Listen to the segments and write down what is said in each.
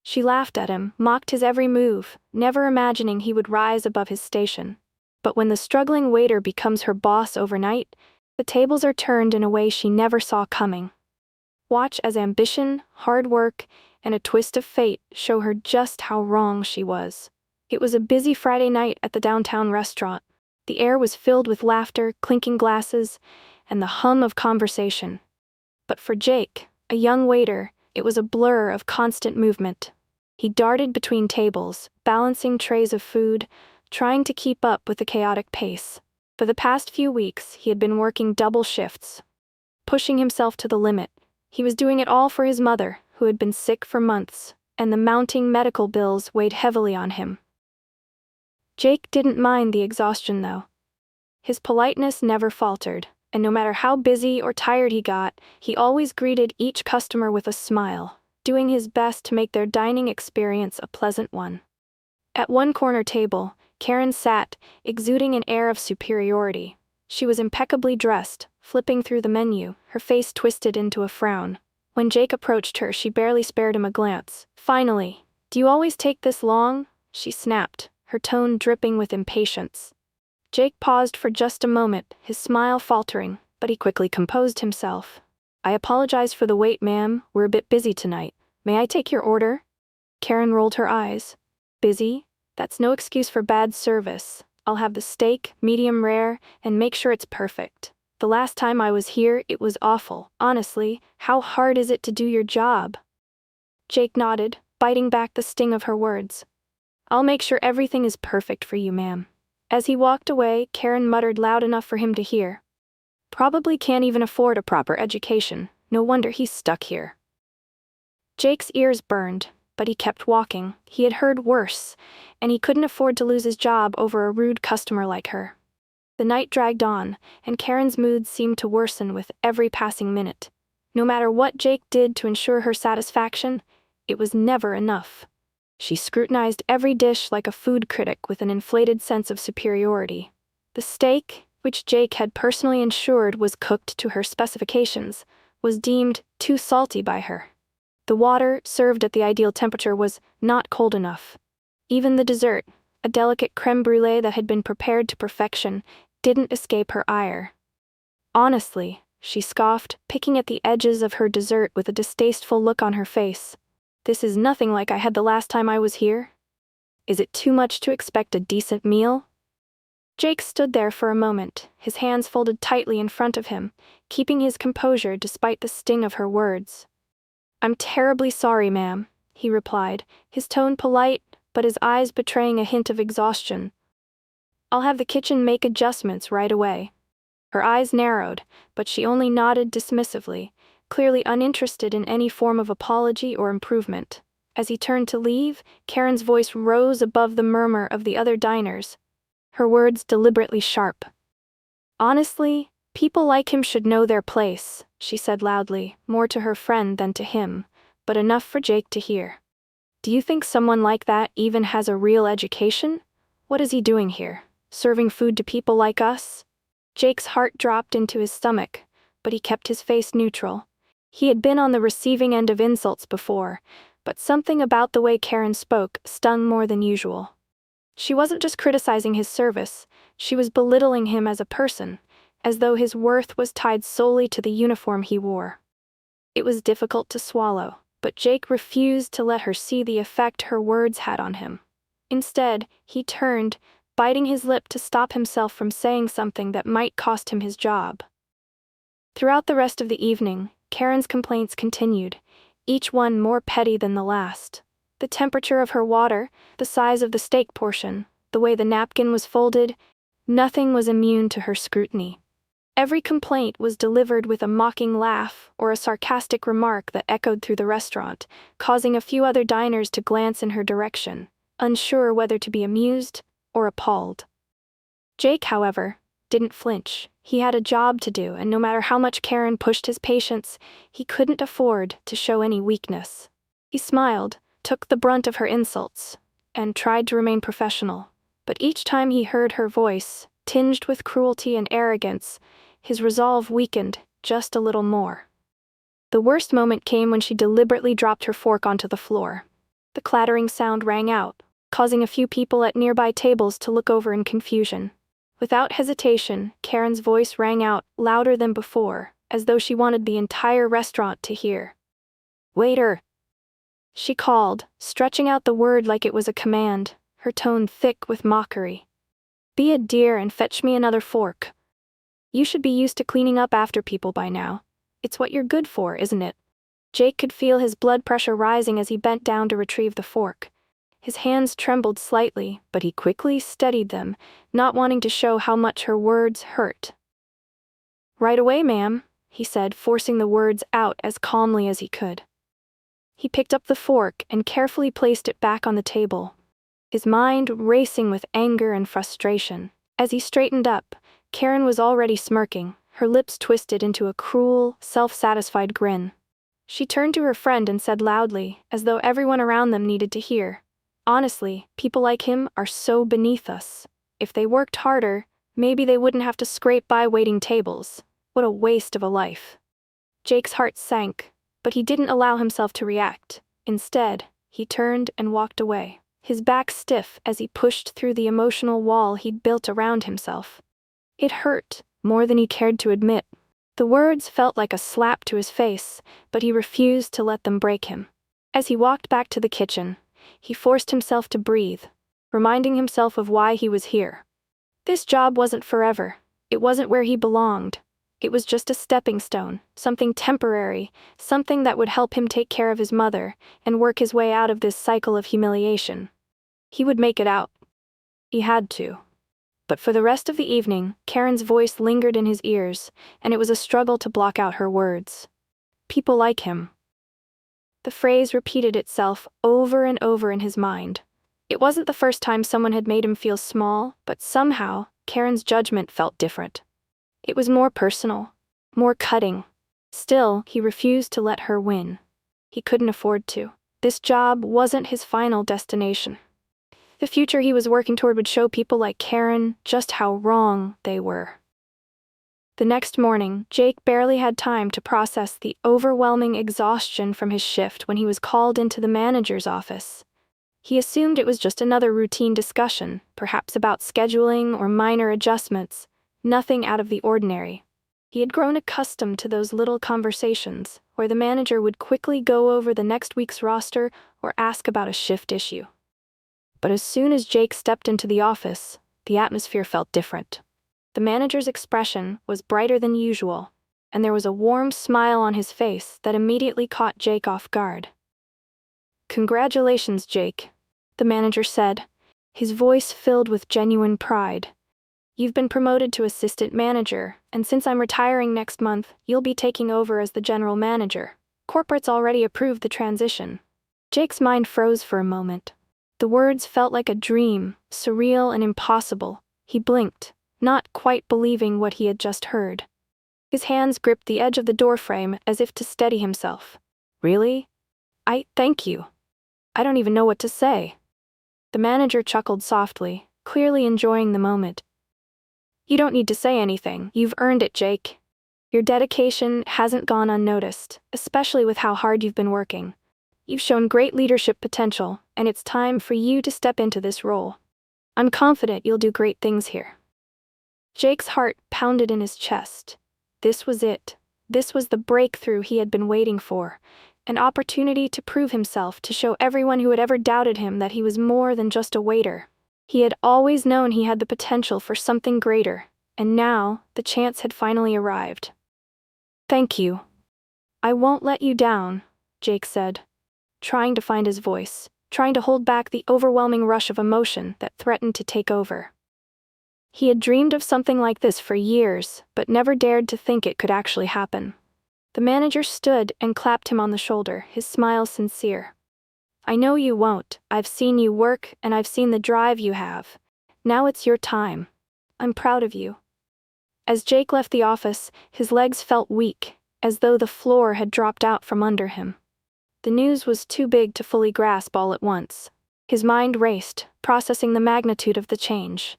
She laughed at him, mocked his every move, never imagining he would rise above his station. But when the struggling waiter becomes her boss overnight, the tables are turned in a way she never saw coming. Watch as ambition, hard work, and a twist of fate show her just how wrong she was. It was a busy Friday night at the downtown restaurant. The air was filled with laughter, clinking glasses, and the hum of conversation. But for Jake, a young waiter, it was a blur of constant movement. He darted between tables, balancing trays of food, trying to keep up with the chaotic pace. For the past few weeks, he had been working double shifts, pushing himself to the limit. He was doing it all for his mother, who had been sick for months, and the mounting medical bills weighed heavily on him. Jake didn't mind the exhaustion, though. His politeness never faltered, and no matter how busy or tired he got, he always greeted each customer with a smile, doing his best to make their dining experience a pleasant one. At one corner table, Karen sat, exuding an air of superiority. She was impeccably dressed, flipping through the menu, her face twisted into a frown. When Jake approached her, she barely spared him a glance. "Finally, do you always take this long?" she snapped, her tone dripping with impatience. Jake paused for just a moment, his smile faltering, but he quickly composed himself. "I apologize for the wait, ma'am. We're a bit busy tonight. May I take your order?" Karen rolled her eyes. "Busy? That's no excuse for bad service. I'll have the steak, medium rare, and make sure it's perfect. The last time I was here, it was awful. Honestly, how hard is it to do your job?" Jake nodded, biting back the sting of her words. "I'll make sure everything is perfect for you, ma'am." As he walked away, Karen muttered loud enough for him to hear. "Probably can't even afford a proper education. No wonder he's stuck here." Jake's ears burned, but he kept walking. He had heard worse, and he couldn't afford to lose his job over a rude customer like her. The night dragged on, and Karen's mood seemed to worsen with every passing minute. No matter what Jake did to ensure her satisfaction, it was never enough. She scrutinized every dish like a food critic with an inflated sense of superiority. The steak, which Jake had personally ensured was cooked to her specifications, was deemed too salty by her. The water, served at the ideal temperature, was not cold enough. Even the dessert, a delicate crème brûlée that had been prepared to perfection, didn't escape her ire. "Honestly," she scoffed, picking at the edges of her dessert with a distasteful look on her face, "this is nothing like I had the last time I was here. Is it too much to expect a decent meal?" Jake stood there for a moment, his hands folded tightly in front of him, keeping his composure despite the sting of her words. "I'm terribly sorry, ma'am," he replied, his tone polite, but his eyes betraying a hint of exhaustion. "I'll have the kitchen make adjustments right away." Her eyes narrowed, but she only nodded dismissively, clearly uninterested in any form of apology or improvement. As he turned to leave, Karen's voice rose above the murmur of the other diners, her words deliberately sharp. "Honestly, people like him should know their place," she said loudly, more to her friend than to him, but enough for Jake to hear. "Do you think someone like that even has a real education? What is he doing here? Serving food to people like us?" Jake's heart dropped into his stomach, but he kept his face neutral. He had been on the receiving end of insults before, but something about the way Karen spoke stung more than usual. She wasn't just criticizing his service, she was belittling him as a person, as though his worth was tied solely to the uniform he wore. It was difficult to swallow, but Jake refused to let her see the effect her words had on him. Instead, he turned, biting his lip to stop himself from saying something that might cost him his job. Throughout the rest of the evening, Karen's complaints continued, each one more petty than the last. The temperature of her water, the size of the steak portion, the way the napkin was folded, nothing was immune to her scrutiny. Every complaint was delivered with a mocking laugh or a sarcastic remark that echoed through the restaurant, causing a few other diners to glance in her direction, unsure whether to be amused or appalled. Jake, however, didn't flinch. He had a job to do, and no matter how much Karen pushed his patience, he couldn't afford to show any weakness. He smiled, took the brunt of her insults, and tried to remain professional. But each time he heard her voice, tinged with cruelty and arrogance, his resolve weakened just a little more. The worst moment came when she deliberately dropped her fork onto the floor. The clattering sound rang out, causing a few people at nearby tables to look over in confusion. Without hesitation, Karen's voice rang out louder than before, as though she wanted the entire restaurant to hear. "Waiter!" she called, stretching out the word like it was a command, her tone thick with mockery. "Be a dear and fetch me another fork. You should be used to cleaning up after people by now. It's what you're good for, isn't it?" Jake could feel his blood pressure rising as he bent down to retrieve the fork. His hands trembled slightly, but he quickly steadied them, not wanting to show how much her words hurt. "Right away, ma'am," he said, forcing the words out as calmly as he could. He picked up the fork and carefully placed it back on the table, his mind racing with anger and frustration. As he straightened up, Karen was already smirking, her lips twisted into a cruel, self-satisfied grin. She turned to her friend and said loudly, as though everyone around them needed to hear, "Honestly, people like him are so beneath us. If they worked harder, maybe they wouldn't have to scrape by waiting tables. What a waste of a life." Jake's heart sank, but he didn't allow himself to react. Instead, he turned and walked away, his back stiff as he pushed through the emotional wall he'd built around himself. It hurt, more than he cared to admit. The words felt like a slap to his face, but he refused to let them break him. As he walked back to the kitchen, he forced himself to breathe, reminding himself of why he was here. This job wasn't forever. It wasn't where he belonged. It was just a stepping stone, something temporary, something that would help him take care of his mother and work his way out of this cycle of humiliation. He would make it out. He had to. But for the rest of the evening, Karen's voice lingered in his ears, and it was a struggle to block out her words. "People like him." The phrase repeated itself over and over in his mind. It wasn't the first time someone had made him feel small, but somehow, Karen's judgment felt different. It was more personal, more cutting. Still, he refused to let her win. He couldn't afford to. This job wasn't his final destination. The future he was working toward would show people like Karen just how wrong they were. The next morning, Jake barely had time to process the overwhelming exhaustion from his shift when he was called into the manager's office. He assumed it was just another routine discussion, perhaps about scheduling or minor adjustments, nothing out of the ordinary. He had grown accustomed to those little conversations, where the manager would quickly go over the next week's roster or ask about a shift issue. But as soon as Jake stepped into the office, the atmosphere felt different. The manager's expression was brighter than usual, and there was a warm smile on his face that immediately caught Jake off guard. "Congratulations, Jake," the manager said, his voice filled with genuine pride. "You've been promoted to assistant manager, and since I'm retiring next month, you'll be taking over as the general manager. Corporate's already approved the transition." Jake's mind froze for a moment. The words felt like a dream, surreal and impossible. He blinked, not quite believing what he had just heard. His hands gripped the edge of the doorframe as if to steady himself. "Really? Thank you. I don't even know what to say." The manager chuckled softly, clearly enjoying the moment. "You don't need to say anything. You've earned it, Jake. Your dedication hasn't gone unnoticed, especially with how hard you've been working. You've shown great leadership potential, and it's time for you to step into this role. I'm confident you'll do great things here." Jake's heart pounded in his chest. This was it. This was the breakthrough he had been waiting for, an opportunity to prove himself, to show everyone who had ever doubted him that he was more than just a waiter. He had always known he had the potential for something greater, and now the chance had finally arrived. "Thank you. I won't let you down," Jake said, trying to find his voice, trying to hold back the overwhelming rush of emotion that threatened to take over. He had dreamed of something like this for years, but never dared to think it could actually happen. The manager stood and clapped him on the shoulder, his smile sincere. "I know you won't. I've seen you work, and I've seen the drive you have. Now it's your time. I'm proud of you." As Jake left the office, his legs felt weak, as though the floor had dropped out from under him. The news was too big to fully grasp all at once. His mind raced, processing the magnitude of the change.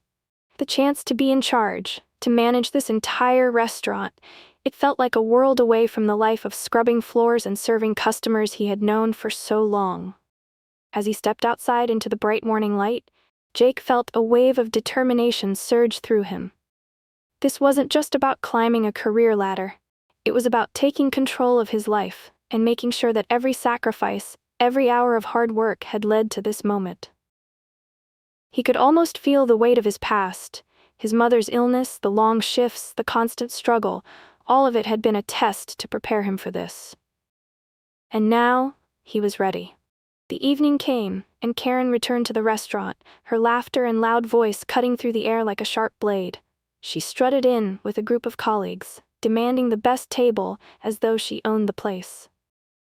The chance to be in charge, to manage this entire restaurant, it felt like a world away from the life of scrubbing floors and serving customers he had known for so long. As he stepped outside into the bright morning light, Jake felt a wave of determination surge through him. This wasn't just about climbing a career ladder. It was about taking control of his life and making sure that every sacrifice, every hour of hard work had led to this moment. He could almost feel the weight of his past. His mother's illness, the long shifts, the constant struggle, all of it had been a test to prepare him for this. And now, he was ready. The evening came, and Karen returned to the restaurant, her laughter and loud voice cutting through the air like a sharp blade. She strutted in with a group of colleagues, demanding the best table as though she owned the place.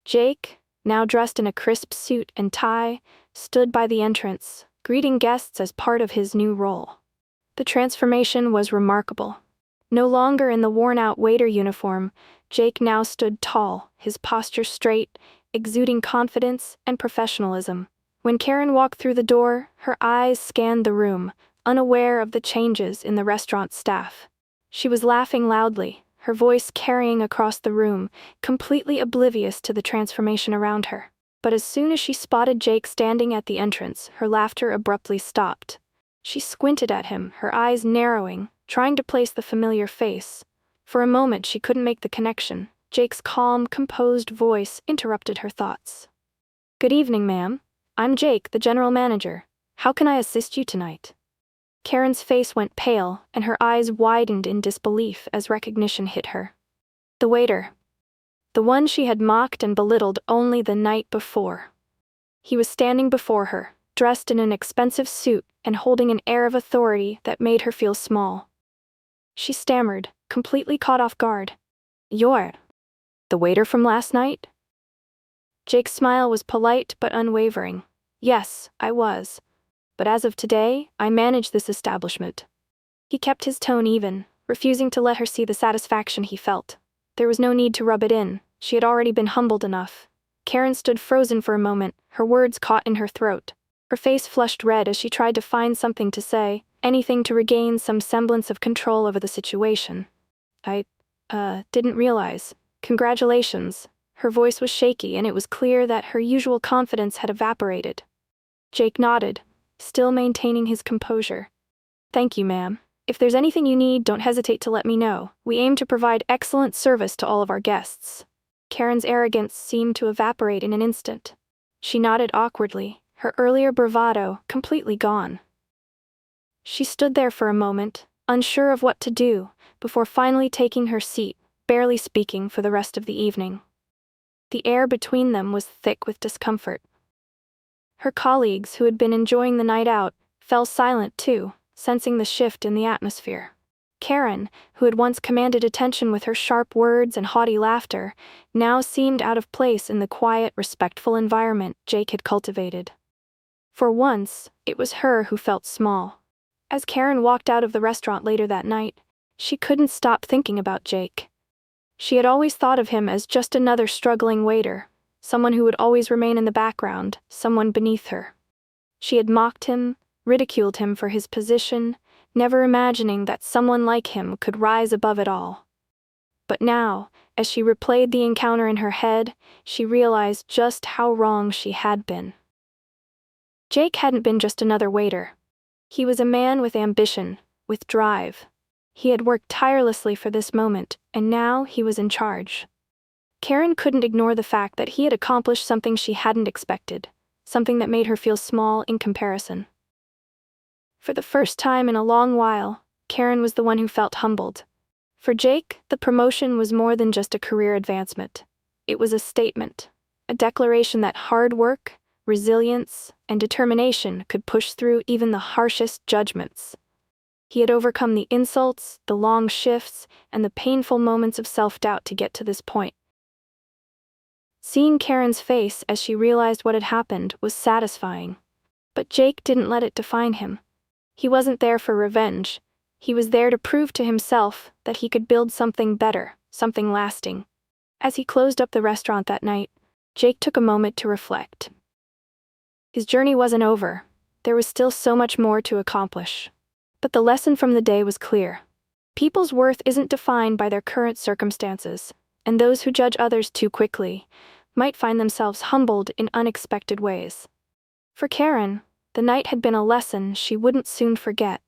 Jake, now dressed in a crisp suit and tie, stood by the entrance, greeting guests as part of his new role. The transformation was remarkable. No longer in the worn-out waiter uniform, Jake now stood tall, his posture straight, exuding confidence and professionalism. When Karen walked through the door, her eyes scanned the room, unaware of the changes in the restaurant staff. She was laughing loudly, her voice carrying across the room, completely oblivious to the transformation around her. But as soon as she spotted Jake standing at the entrance, her laughter abruptly stopped. She squinted at him, her eyes narrowing, trying to place the familiar face. For a moment she couldn't make the connection. Jake's calm, composed voice interrupted her thoughts. "Good evening, ma'am. I'm Jake, the general manager. How can I assist you tonight?" Karen's face went pale, and her eyes widened in disbelief as recognition hit her. The waiter. The one she had mocked and belittled only the night before. He was standing before her, dressed in an expensive suit and holding an air of authority that made her feel small. She stammered, completely caught off guard. "You're the waiter from last night?" Jake's smile was polite but unwavering. "Yes, I was. But as of today, I manage this establishment." He kept his tone even, refusing to let her see the satisfaction he felt. There was no need to rub it in. She had already been humbled enough. Karen stood frozen for a moment, her words caught in her throat. Her face flushed red as she tried to find something to say, anything to regain some semblance of control over the situation. I didn't realize. Congratulations." Her voice was shaky, and it was clear that her usual confidence had evaporated. Jake nodded, still maintaining his composure. "Thank you, ma'am. If there's anything you need, don't hesitate to let me know. We aim to provide excellent service to all of our guests." Karen's arrogance seemed to evaporate in an instant. She nodded awkwardly, her earlier bravado completely gone. She stood there for a moment, unsure of what to do, before finally taking her seat, barely speaking for the rest of the evening. The air between them was thick with discomfort. Her colleagues, who had been enjoying the night out, fell silent too, sensing the shift in the atmosphere. Karen, who had once commanded attention with her sharp words and haughty laughter, now seemed out of place in the quiet, respectful environment Jake had cultivated. For once, it was her who felt small. As Karen walked out of the restaurant later that night, she couldn't stop thinking about Jake. She had always thought of him as just another struggling waiter, someone who would always remain in the background, someone beneath her. She had mocked him, ridiculed him for his position, never imagining that someone like him could rise above it all. But now, as she replayed the encounter in her head, she realized just how wrong she had been. Jake hadn't been just another waiter. He was a man with ambition, with drive. He had worked tirelessly for this moment, and now he was in charge. Karen couldn't ignore the fact that he had accomplished something she hadn't expected, something that made her feel small in comparison. For the first time in a long while, Karen was the one who felt humbled. For Jake, the promotion was more than just a career advancement. It was a statement, a declaration that hard work, resilience, and determination could push through even the harshest judgments. He had overcome the insults, the long shifts, and the painful moments of self-doubt to get to this point. Seeing Karen's face as she realized what had happened was satisfying. But Jake didn't let it define him. He wasn't there for revenge. He was there to prove to himself that he could build something better, something lasting. As he closed up the restaurant that night, Jake took a moment to reflect. His journey wasn't over. There was still so much more to accomplish. But the lesson from the day was clear. People's worth isn't defined by their current circumstances, and those who judge others too quickly might find themselves humbled in unexpected ways. For Karen, the night had been a lesson she wouldn't soon forget.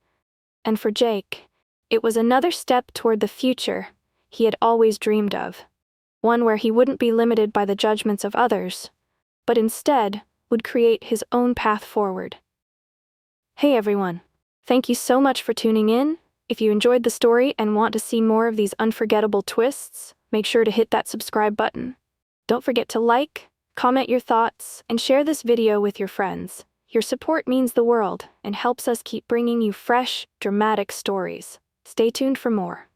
And for Jake, it was another step toward the future he had always dreamed of. One where he wouldn't be limited by the judgments of others, but instead would create his own path forward. Hey everyone! Thank you so much for tuning in. If you enjoyed the story and want to see more of these unforgettable twists, make sure to hit that subscribe button. Don't forget to like, comment your thoughts, and share this video with your friends. Your support means the world and helps us keep bringing you fresh, dramatic stories. Stay tuned for more.